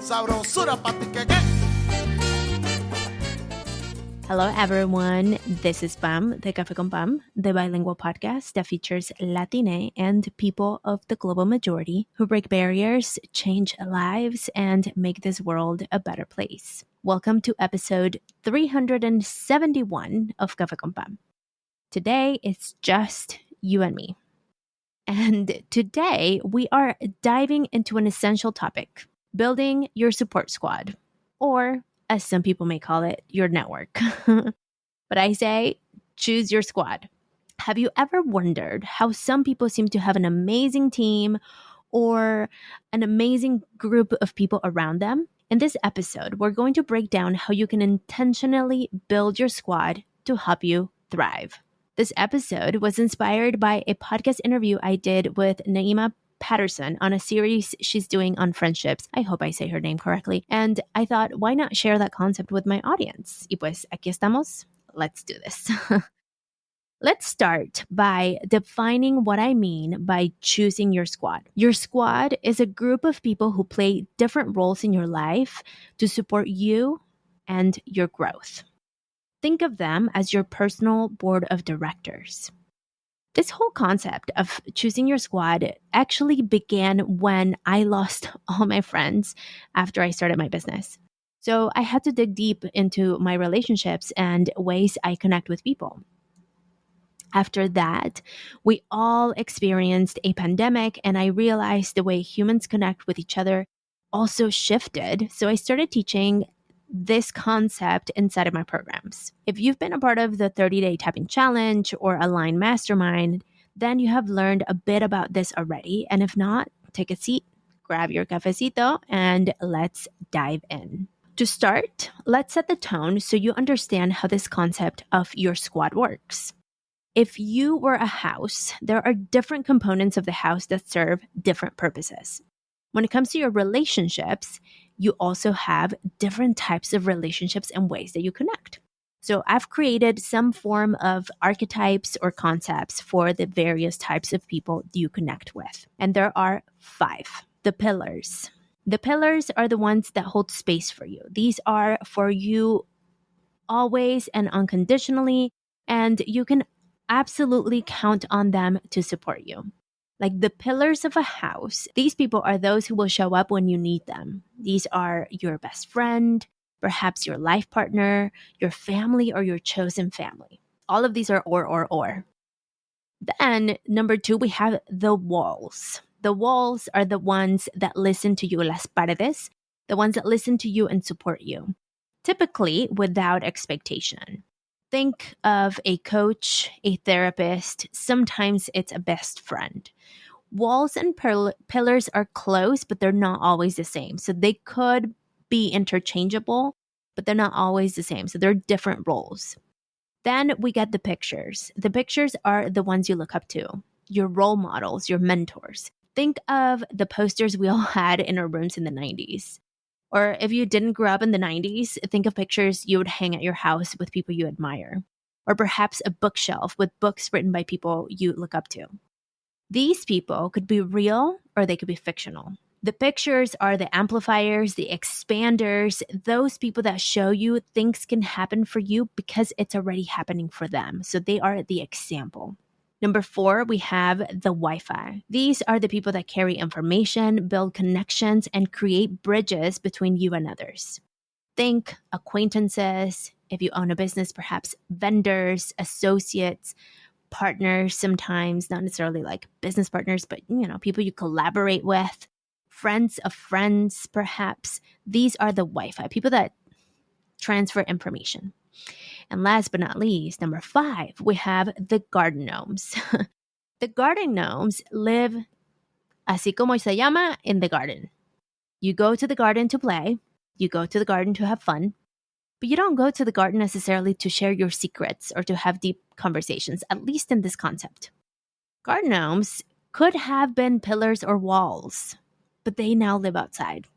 sabrosura pa' ti que. Hello, everyone. This is Pam, the Café con Pam, the bilingual podcast that features Latine and people of the global majority who break barriers, change lives, and make this world a better place. Welcome to episode 371 of Café con Pam. Today, it's just you and me. And today, we are diving into an essential topic, building your support squad, or as some people may call it, your network. But I say, choose your squad. Have you ever wondered how some people seem to have an amazing team or an amazing group of people around them? In this episode, we're going to break down how you can intentionally build your squad to help you thrive. This episode was inspired by a podcast interview I did with Naima Patterson on a series she's doing on friendships. I hope I say her name correctly. And I thought, why not share that concept with my audience? Y pues, aquí estamos. Let's do this. Let's start by defining what I mean by choosing your squad. Your squad is a group of people who play different roles in your life to support you and your growth. Think of them as your personal board of directors. This whole concept of choosing your squad actually began when I lost all my friends after I started my business. So I had to dig deep into my relationships and ways I connect with people. After that, we all experienced a pandemic, and I realized the way humans connect with each other also shifted. So I started teaching this concept inside of my programs. If you've been a part of the 30-Day Tapping Challenge or Align Mastermind, then you have learned a bit about this already. And if not, take a seat, grab your cafecito, and let's dive in. To start, let's set the tone so you understand how this concept of your squad works. If you were a house, there are different components of the house that serve different purposes. When it comes to your relationships, you also have different types of relationships and ways that you connect. So I've created some form of archetypes or concepts for the various types of people you connect with. And there are 5. The pillars. The pillars are the ones that hold space for you. These are for you always and unconditionally, and you can absolutely count on them to support you. Like the pillars of a house, these people are those who will show up when you need them. These are your best friend, perhaps your life partner, your family, or your chosen family. All of these are or. Then, number 2, we have the walls. The walls are the ones that listen to you, las paredes, the ones that listen to you and support you, typically without expectation. Think of a coach, a therapist, sometimes it's a best friend. Walls and pillars are close, but they're not always the same. So they could be interchangeable, but they're not always the same. So they're different roles. Then we get the pictures. The pictures are the ones you look up to, your role models, your mentors. Think of the posters we all had in our rooms in the 90s. Or if you didn't grow up in the 90s, think of pictures you would hang at your house with people you admire. Or perhaps a bookshelf with books written by people you look up to. These people could be real or they could be fictional. The pictures are the amplifiers, the expanders, those people that show you things can happen for you because it's already happening for them. So they are the example. Number 4, we have the Wi-Fi. These are the people that carry information, build connections, and create bridges between you and others. Think acquaintances. If you own a business, perhaps vendors, associates, partners sometimes, not necessarily like business partners, but people you collaborate with, friends of friends, perhaps. These are the Wi-Fi, people that transfer information. And last but not least, number 5, we have the garden gnomes. The garden gnomes live, así como se llama, in the garden. You go to the garden to play. You go to the garden to have fun. But you don't go to the garden necessarily to share your secrets or to have deep conversations, at least in this concept. Garden gnomes could have been pillars or walls, but they now live outside.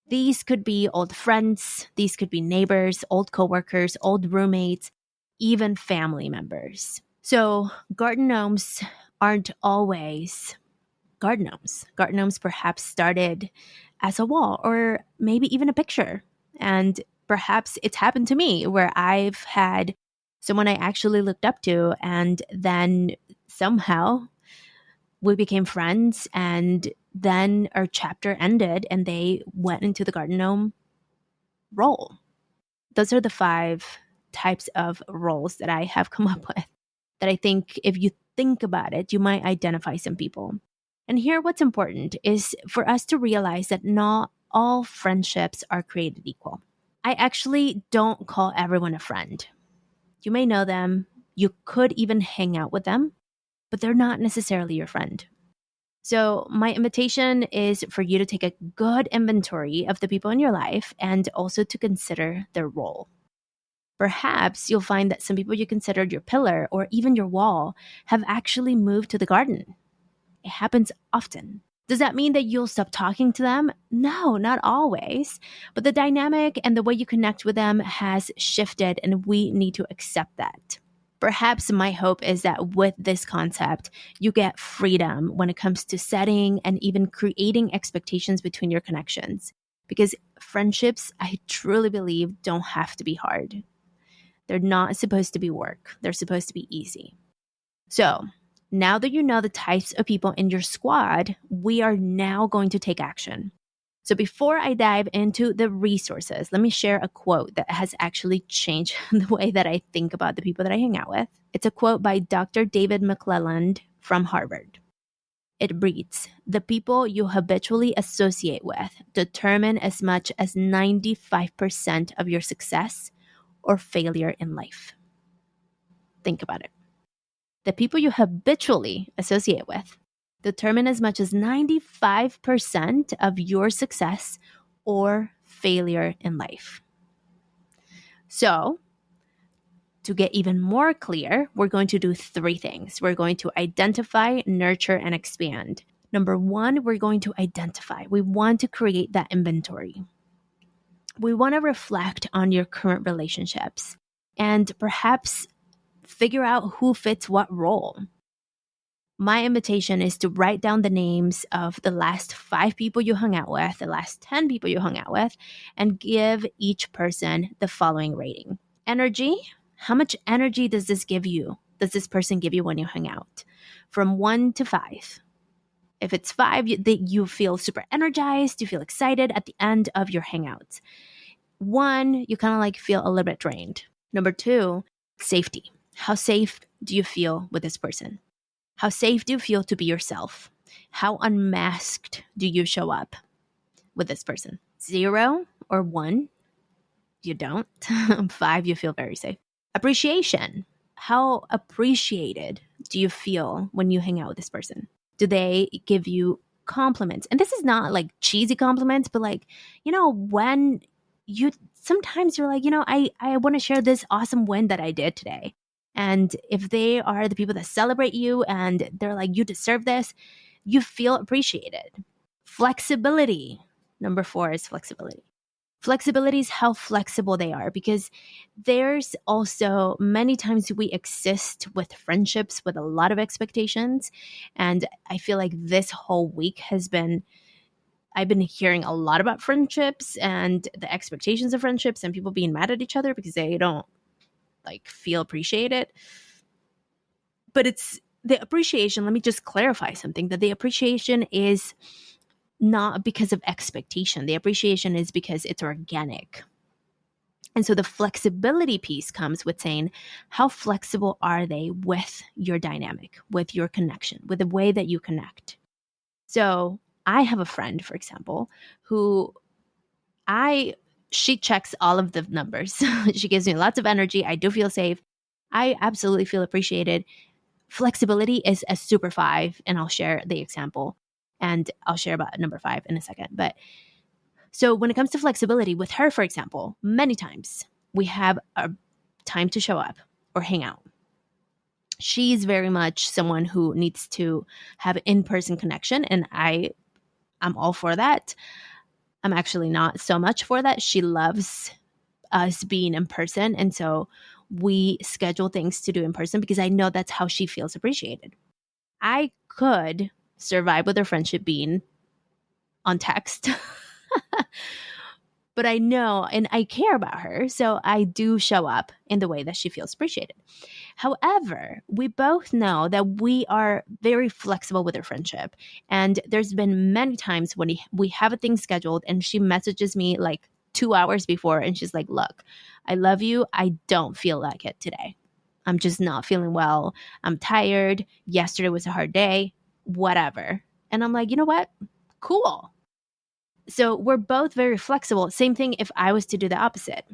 These could be old friends, these could be neighbors, old coworkers, old roommates, even family members. So garden gnomes aren't always garden gnomes. Garden gnomes perhaps started as a wall or maybe even a picture. And perhaps it's happened to me where I've had someone I actually looked up to, and then somehow we became friends, and then our chapter ended and they went into the garden gnome role. Those are the 5 types of roles that I have come up with that I think if you think about it, you might identify some people. And here, what's important is for us to realize that not all friendships are created equal. I actually don't call everyone a friend. You may know them, you could even hang out with them, but they're not necessarily your friend. So, my invitation is for you to take a good inventory of the people in your life and also to consider their role. Perhaps you'll find that some people you considered your pillar or even your wall have actually moved to the garden. It happens often. Does that mean that you'll stop talking to them? No, not always. But the dynamic and the way you connect with them has shifted, and we need to accept that. Perhaps my hope is that with this concept, you get freedom when it comes to setting and even creating expectations between your connections. Because friendships, I truly believe, don't have to be hard. They're not supposed to be work. They're supposed to be easy. So now that you know the types of people in your squad, we are now going to take action. So before I dive into the resources, let me share a quote that has actually changed the way that I think about the people that I hang out with. It's a quote by Dr. David McClelland from Harvard. It reads, "The people you habitually associate with determine as much as 95% of your success or failure in life." Think about it. The people you habitually associate with determine as much as 95% of your success or failure in life. So, to get even more clear, we're going to do 3 things. We're going to identify, nurture, and expand. Number 1, we're going to identify. We want to create that inventory. We want to reflect on your current relationships and perhaps figure out who fits what role. My invitation is to write down the names of the last 5 people you hung out with, the last 10 people you hung out with, and give each person the following rating. Energy. How much energy does this give you? Does this person give you when you hang out? From 1 to 5. If it's 5, you feel super energized, you feel excited at the end of your hangout. 1, you kind of like feel a little bit drained. Number 2, safety. How safe do you feel with this person? How safe do you feel to be yourself? How unmasked do you show up with this person? 0 or 1, you don't. 5, you feel very safe. Appreciation. How appreciated do you feel when you hang out with this person? Do they give you compliments? And this is not like cheesy compliments, but like, when sometimes you're like, I want to share this awesome win that I did today. And if they are the people that celebrate you and they're like, you deserve this, you feel appreciated. Flexibility. Number 4 is flexibility. Flexibility is how flexible they are, because there's also many times we exist with friendships with a lot of expectations. And I feel like this whole week I've been hearing a lot about friendships and the expectations of friendships and people being mad at each other because they don't feel appreciated. But it's the appreciation. Let me just clarify something, that the appreciation is not because of expectation. The appreciation is because it's organic. And so the flexibility piece comes with saying, how flexible are they with your dynamic, with your connection, with the way that you connect? So I have a friend, for example, who she checks all of the numbers. She gives me lots of energy. I do feel safe. I absolutely feel appreciated. Flexibility is a super 5, and I'll share the example, and I'll share about number 5 in a second. But so when it comes to flexibility with her, for example, many times we have a time to show up or hang out. She's very much someone who needs to have in-person connection, and I'm all for that. I'm actually not so much for that. She loves us being in person. And so we schedule things to do in person because I know that's how she feels appreciated. I could survive with our friendship being on text. But I know and I care about her. So I do show up in the way that she feels appreciated. However, we both know that we are very flexible with our friendship. And there's been many times when we have a thing scheduled and she messages me like 2 hours before and she's like, look, I love you. I don't feel like it today. I'm just not feeling well. I'm tired. Yesterday was a hard day, whatever. And I'm like, you know what? Cool. So we're both very flexible. Same thing if I was to do the opposite.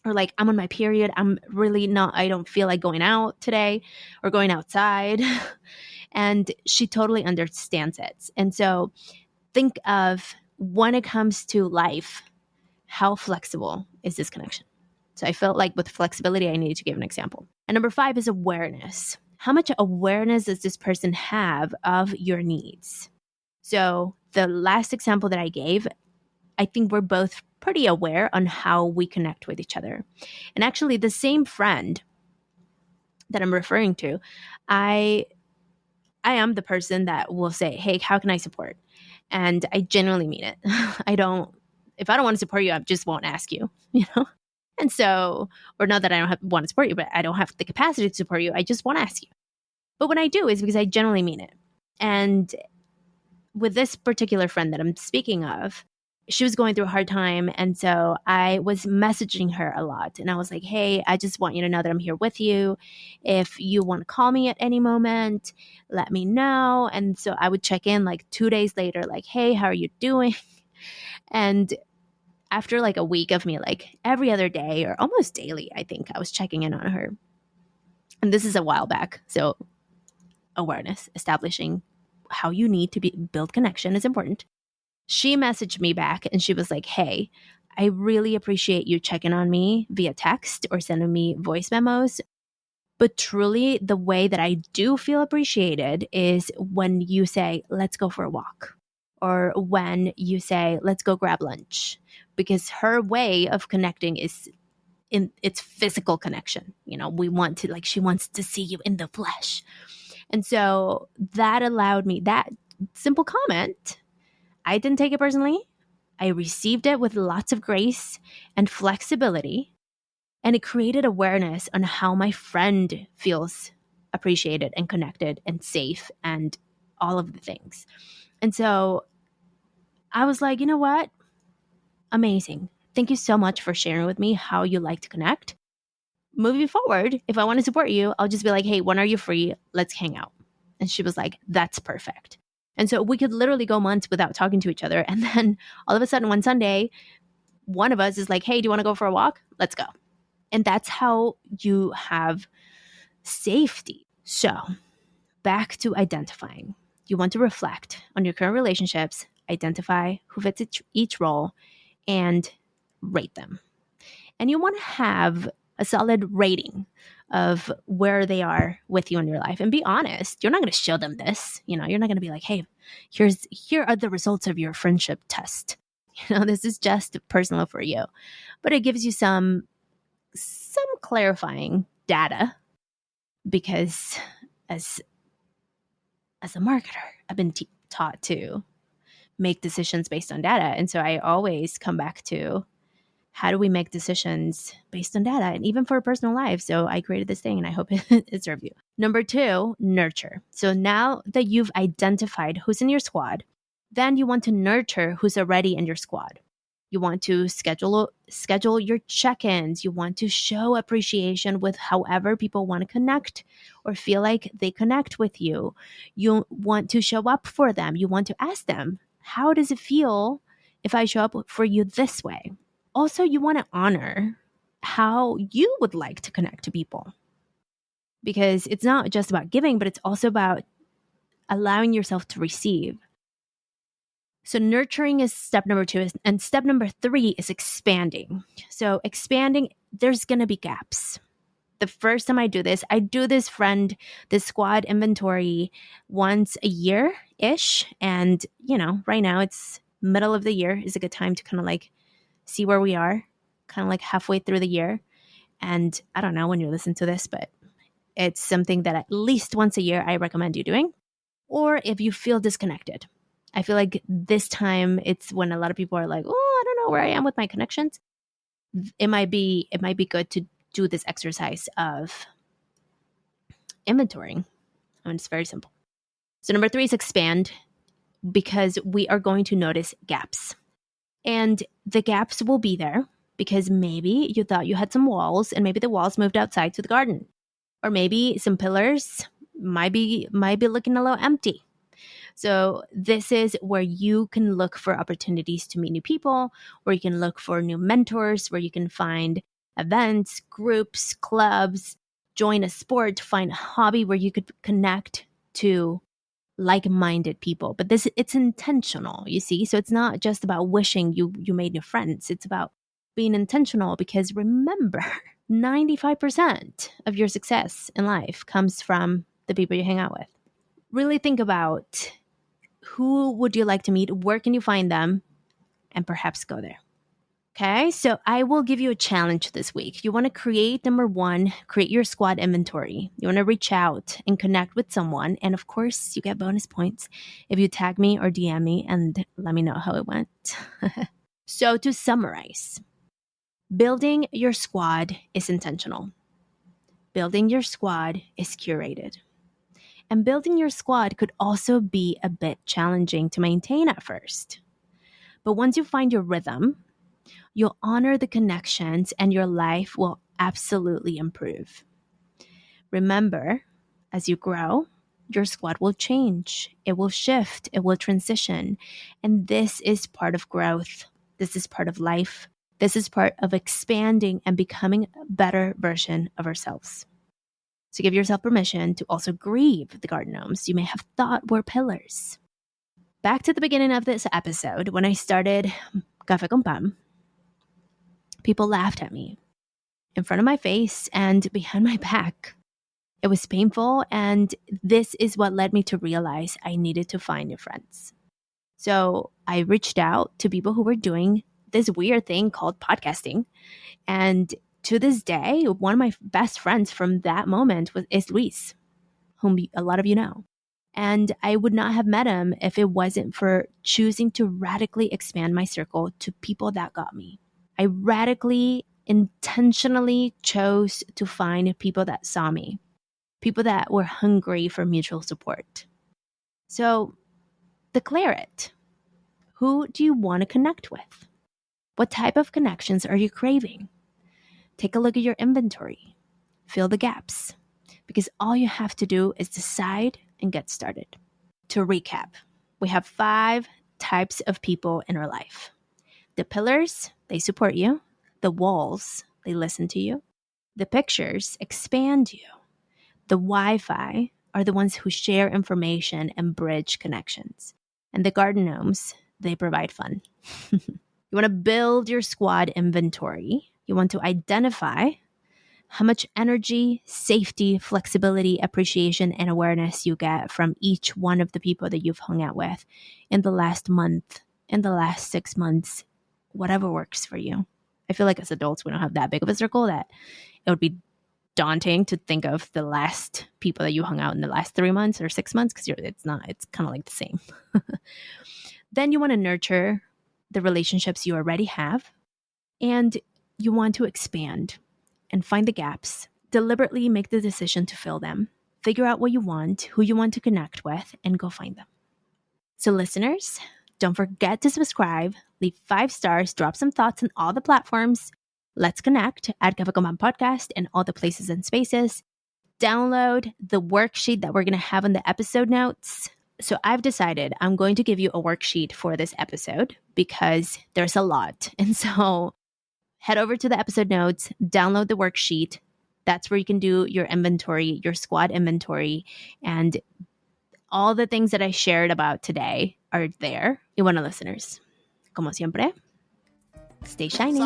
Or like, I'm on my period. I don't feel like going out today or going outside. And she totally understands it. And so think of when it comes to life, how flexible is this connection? So I felt like with flexibility, I needed to give an example. And number 5 is awareness. How much awareness does this person have of your needs? So the last example that I gave, I think we're both pretty aware on how we connect with each other. And actually, the same friend that I'm referring to, I am the person that will say, hey, how can I support? And I genuinely mean it. If I don't want to support you, I just won't ask you, you know? And so, or not that I don't want to support you, but I don't have the capacity to support you. I just want to ask you. But when I do, it's because I genuinely mean it. And with this particular friend that I'm speaking of, she was going through a hard time. And so I was messaging her a lot. And I was like, hey, I just want you to know that I'm here with you. If you want to call me at any moment, let me know. And so I would check in like 2 days later, like, hey, how are you doing? And after like a week of me, like every other day or almost daily, I think I was checking in on her. And this is a while back. So awareness, establishing how you need to build connection is important. She messaged me back and she was like, hey, I really appreciate you checking on me via text or sending me voice memos. But truly, the way that I do feel appreciated is when you say, let's go for a walk. Or when you say, let's go grab lunch. Because her way of connecting is in its physical connection. You know, she wants to see you in the flesh. And so that allowed me, that simple comment, I didn't take it personally. I received it with lots of grace and flexibility. And it created awareness on how my friend feels appreciated and connected and safe and all of the things. And so I was like, you know what? Amazing. Thank you so much for sharing with me how you like to connect. Moving forward, if I want to support you, I'll just be like, hey, when are you free? Let's hang out. And she was like, that's perfect. And so we could literally go months without talking to each other. And then all of a sudden one Sunday, one of us is like, hey, do you want to go for a walk? Let's go. And that's how you have safety. So back to identifying. You want to reflect on your current relationships, identify who fits each role, and rate them. And you want to have a solid rating of where they are with you in your life. And be honest, you're not going to show them this. You know, you're not going to be like, hey, here are the results of your friendship test. You know, this is just personal for you. But it gives you some clarifying data, because as a marketer, I've been taught to make decisions based on data. And so I always come back to, how do we make decisions based on data and even for a personal life? So I created this thing and I hope it serves you. Number 2, nurture. So now that you've identified who's in your squad, then you want to nurture who's already in your squad. You want to schedule your check-ins. You want to show appreciation with however people want to connect or feel like they connect with you. You want to show up for them. You want to ask them, how does it feel if I show up for you this way? Also, you want to honor how you would like to connect to people, because it's not just about giving, but it's also about allowing yourself to receive. So nurturing is step number 2, and step number 3 is expanding. So expanding, there's going to be gaps. The first time I do this squad inventory once a year-ish. And, you know, right now it's middle of the year is a good time to kind of like see where we are, kind of like halfway through the year. And I don't know when you listen to this, but it's something that at least once a year I recommend you doing. or if you feel disconnected. I feel like this time it's when a lot of people are like, oh, I don't know where I am with my connections. It might be good to do this exercise of inventorying. I mean, it's very simple. So number 3 is expand, because we are going to notice gaps. And the gaps will be there because maybe you thought you had some walls and maybe the walls moved outside to the garden. Or maybe some pillars might be looking a little empty. So this is where you can look for opportunities to meet new people, where you can look for new mentors, where you can find events, groups, clubs, join a sport, find a hobby where you could connect to like-minded people. But it's intentional, you see? So it's not just about wishing you made new friends. It's about being intentional, because remember, 95% of your success in life comes from the people you hang out with. Really think about who would you like to meet, where can you find them, and perhaps go there. Okay, so I will give you a challenge this week. You want to create, number 1, create your squad inventory. You want to reach out and connect with someone. And of course, you get bonus points if you tag me or DM me and let me know how it went. So to summarize, building your squad is intentional. Building your squad is curated. And building your squad could also be a bit challenging to maintain at first. But once you find your rhythm, you'll honor the connections and your life will absolutely improve. Remember, as you grow, your squad will change. It will shift. It will transition. And this is part of growth. This is part of life. This is part of expanding and becoming a better version of ourselves. So give yourself permission to also grieve the garden gnomes you may have thought were pillars. Back to the beginning of this episode, when I started Café con Pam, people laughed at me in front of my face and behind my back. It was painful, and this is what led me to realize I needed to find new friends. So I reached out to people who were doing this weird thing called podcasting. And to this day, one of my best friends from that moment is Luis, whom a lot of you know. And I would not have met him if it wasn't for choosing to radically expand my circle to people that got me. I radically, intentionally chose to find people that saw me, people that were hungry for mutual support. So declare it. Who do you want to connect with? What type of connections are you craving? Take a look at your inventory. Fill the gaps, because all you have to do is decide and get started. To recap, we have 5 types of people in our life. The pillars, they support you. The walls, they listen to you. The pictures expand you. The Wi-Fi are the ones who share information and bridge connections. And the garden gnomes, they provide fun. You want to build your squad inventory. You want to identify how much energy, safety, flexibility, appreciation, and awareness you get from each one of the people that you've hung out with in the last month, in the last 6 months, whatever works for you. I feel like as adults, we don't have that big of a circle that it would be daunting to think of the last people that you hung out in the last 3 months or 6 months, because it's kind of like the same. Then you want to nurture the relationships you already have, and you want to expand and find the gaps, deliberately make the decision to fill them, figure out what you want, who you want to connect with, and go find them. So listeners, don't forget to subscribe, leave 5 stars, drop some thoughts on all the platforms. Let's connect at Café con Pam Podcast and all the places and spaces. Download the worksheet that we're going to have in the episode notes. So I've decided I'm going to give you a worksheet for this episode because there's a lot. And so head over to the episode notes, download the worksheet. That's where you can do your inventory, your squad inventory, and all the things that I shared about today are there. Y bueno, listeners, como siempre, stay shiny.